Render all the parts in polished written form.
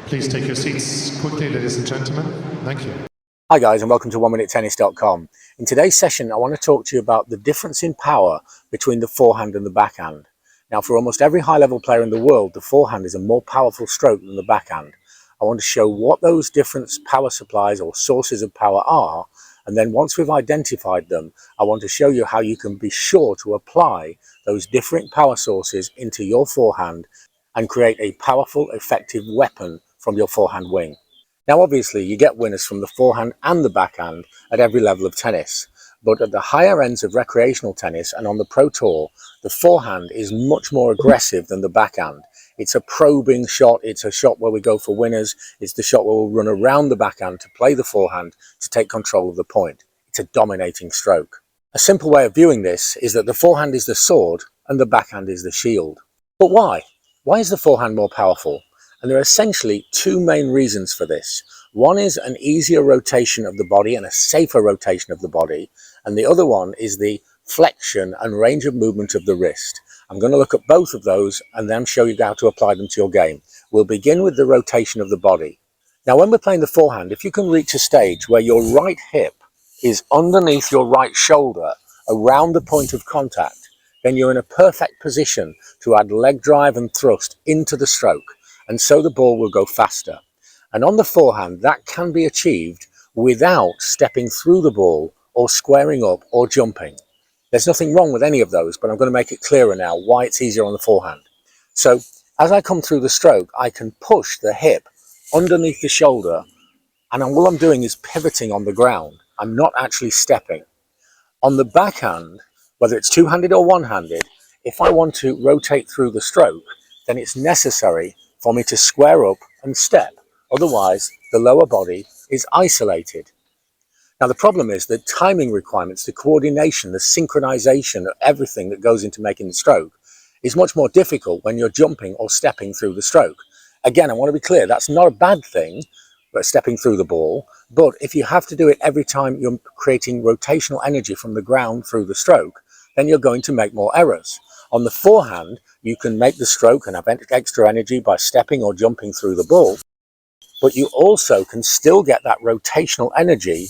Please take your seats quickly, ladies and gentlemen. Thank you. Hi guys, and welcome to 1minutetennis.com. In today's session I want to talk to you about the difference in power between the forehand and the backhand. Now, for almost every high level player in the world, the forehand is a more powerful stroke than the backhand. I want to show what those different power supplies or sources of power are, and then once we've identified them, I want to show you how you can be sure to apply those different power sources into your forehand and create a powerful, effective weapon from your forehand wing. Now obviously you get winners from the forehand and the backhand at every level of tennis, but at the higher ends of recreational tennis and on the Pro Tour, the forehand is much more aggressive than the backhand. It's a probing shot, it's a shot where we go for winners, it's the shot where we'll run around the backhand to play the forehand to take control of the point. It's a dominating stroke. A simple way of viewing this is that the forehand is the sword and the backhand is the shield. But why? Why is the forehand more powerful? And there are essentially two main reasons for this. One is an easier rotation of the body and a safer rotation of the body, and the other one is the flexion and range of movement of the wrist. I'm going to look at both of those and then show you how to apply them to your game. We'll begin with the rotation of the body. Now when we're playing the forehand, if you can reach a stage where your right hip is underneath your right shoulder around the point of contact, then you're in a perfect position to add leg drive and thrust into the stroke, and so the ball will go faster. And on the forehand, that can be achieved without stepping through the ball or squaring up or jumping. There's nothing wrong with any of those, but I'm going to make it clearer now why it's easier on the forehand. So as I come through the stroke, I can push the hip underneath the shoulder, and all I'm doing is pivoting on the ground. I'm not actually stepping. On the backhand, whether it's two-handed or one-handed, if I want to rotate through the stroke, then it's necessary for me to square up and step. Otherwise, the lower body is isolated. Now, the problem is the timing requirements, the coordination, the synchronization of everything that goes into making the stroke is much more difficult when you're jumping or stepping through the stroke. Again, I want to be clear, that's not a bad thing, but stepping through the ball. But if you have to do it every time you're creating rotational energy from the ground through the stroke, then you're going to make more errors. On the forehand, you can make the stroke and have extra energy by stepping or jumping through the ball, but you also can still get that rotational energy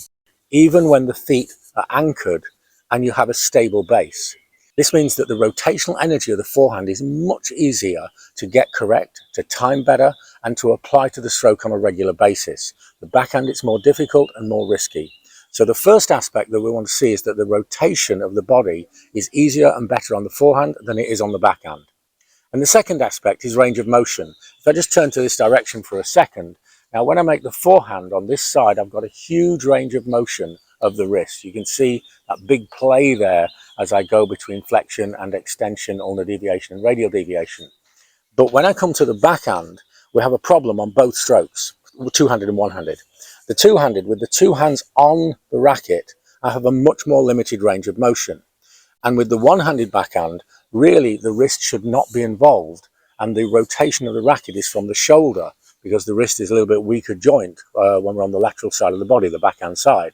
even when the feet are anchored and you have a stable base. This means that the rotational energy of the forehand is much easier to get correct, to time better, and to apply to the stroke on a regular basis. The backhand, it's more difficult and more risky. So the first aspect that we want to see is that the rotation of the body is easier and better on the forehand than it is on the backhand. And the second aspect is range of motion. If I just turn to this direction for a second, now when I make the forehand on this side, I've got a huge range of motion of the wrist. You can see that big play there as I go between flexion and extension, ulnar deviation and radial deviation. But when I come to the backhand, we have a problem on both strokes, two-handed and one-handed. The two-handed, with the two hands on the racket, I have a much more limited range of motion. And with the one-handed backhand, really the wrist should not be involved, and the rotation of the racket is from the shoulder, because the wrist is a little bit weaker joint when we're on the lateral side of the body, the backhand side.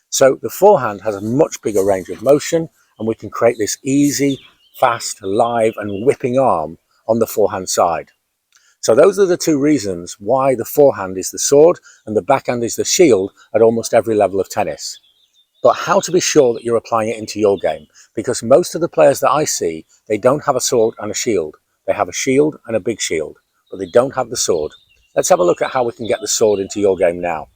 So the forehand has a much bigger range of motion, and we can create this easy, fast, live and whipping arm on the forehand side. So those are the two reasons why the forehand is the sword and the backhand is the shield at almost every level of tennis. But how to be sure that you're applying it into your game? Because most of the players that I see, they don't have a sword and a shield. They have a shield and a big shield, but they don't have the sword. Let's have a look at how we can get the sword into your game now.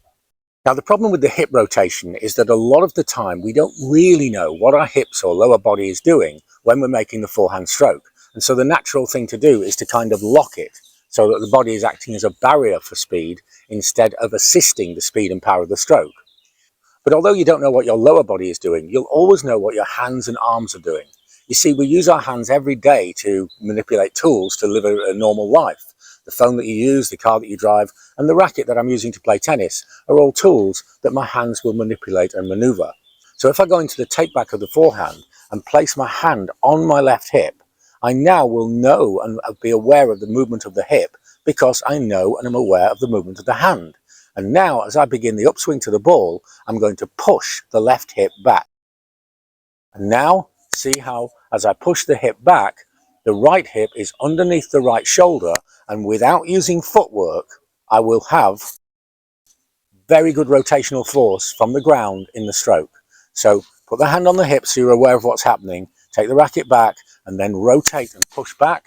Now, the problem with the hip rotation is that a lot of the time we don't really know what our hips or lower body is doing when we're making the forehand stroke. And so the natural thing to do is to kind of lock it so that the body is acting as a barrier for speed instead of assisting the speed and power of the stroke. But although you don't know what your lower body is doing, you'll always know what your hands and arms are doing. You see, we use our hands every day to manipulate tools to live a normal life. The phone that you use, the car that you drive, and the racket that I'm using to play tennis are all tools that my hands will manipulate and maneuver. So if I go into the take back of the forehand and place my hand on my left hip, I now will know and be aware of the movement of the hip because I know and am aware of the movement of the hand. And now, as I begin the upswing to the ball, I'm going to push the left hip back. And now, see how, as I push the hip back, the right hip is underneath the right shoulder, and without using footwork, I will have very good rotational force from the ground in the stroke. So put the hand on the hip so you're aware of what's happening, take the racket back and then rotate and push back.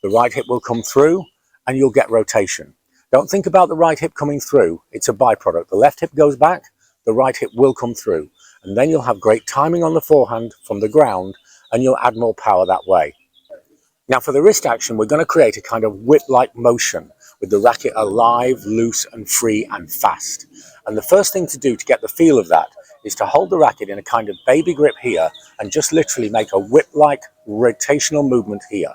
The right hip will come through and you'll get rotation. Don't think about the right hip coming through, it's a byproduct. The left hip goes back, the right hip will come through, and then you'll have great timing on the forehand from the ground and you'll add more power that way. Now for the wrist action, we're going to create a kind of whip-like motion with the racket alive, loose and free and fast. And the first thing to do to get the feel of that is to hold the racket in a kind of baby grip here and just literally make a whip-like rotational movement here.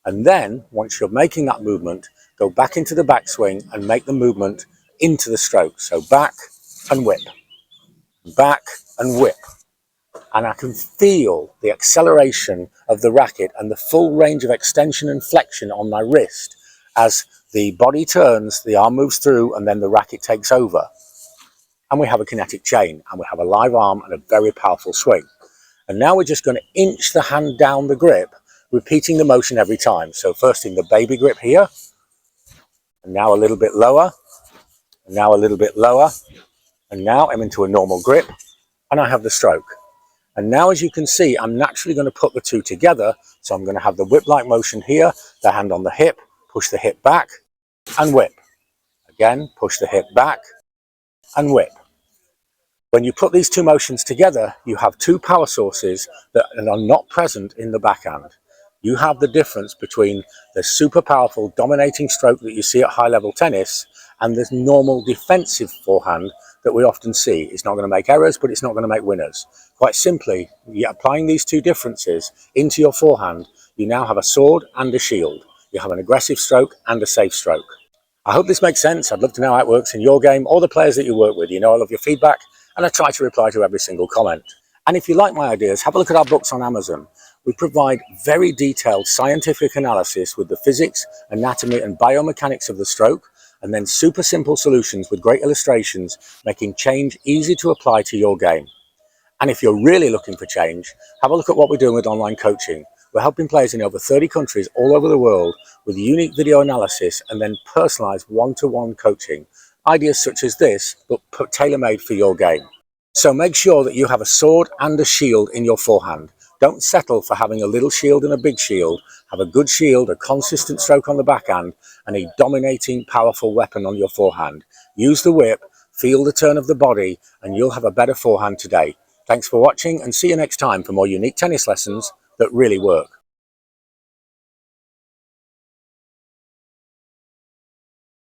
And then, once you're making that movement, go back into the backswing and make the movement into the stroke. So back and whip, back and whip. And I can feel the acceleration of the racket and the full range of extension and flexion on my wrist as the body turns, the arm moves through, and then the racket takes over. And we have a kinetic chain, and we have a live arm and a very powerful swing. And now we're just going to inch the hand down the grip, repeating the motion every time. So first in the baby grip here, and now a little bit lower, and now a little bit lower, and now I'm into a normal grip, and I have the stroke. And now, as you can see, I'm naturally going to put the two together. So I'm going to have the whip-like motion here, the hand on the hip, push the hip back, and whip. Again, push the hip back, and whip. When you put these two motions together, you have two power sources that are not present in the backhand. You have the difference between the super powerful dominating stroke that you see at high-level tennis and this normal defensive forehand that we often see. It's not going to make errors, but it's not going to make winners. Quite simply, applying these two differences into your forehand, you now have a sword and a shield. You have an aggressive stroke and a safe stroke. I hope this makes sense. I'd love to know how it works in your game or the players that you work with. You know I love your feedback and I try to reply to every single comment. And if you like my ideas, have a look at our books on Amazon. We provide very detailed scientific analysis with the physics, anatomy and biomechanics of the stroke, and then super simple solutions with great illustrations, making change easy to apply to your game. And if you're really looking for change, have a look at what we're doing with online coaching. We're helping players in over 30 countries all over the world with unique video analysis and then personalized one-to-one coaching. Ideas such as this, but tailor-made for your game. So make sure that you have a sword and a shield in your forehand. Don't settle for having a little shield and a big shield. Have a good shield, a consistent stroke on the backhand, and a dominating, powerful weapon on your forehand. Use the whip, feel the turn of the body, and you'll have a better forehand today. Thanks for watching, and see you next time for more unique tennis lessons that really work.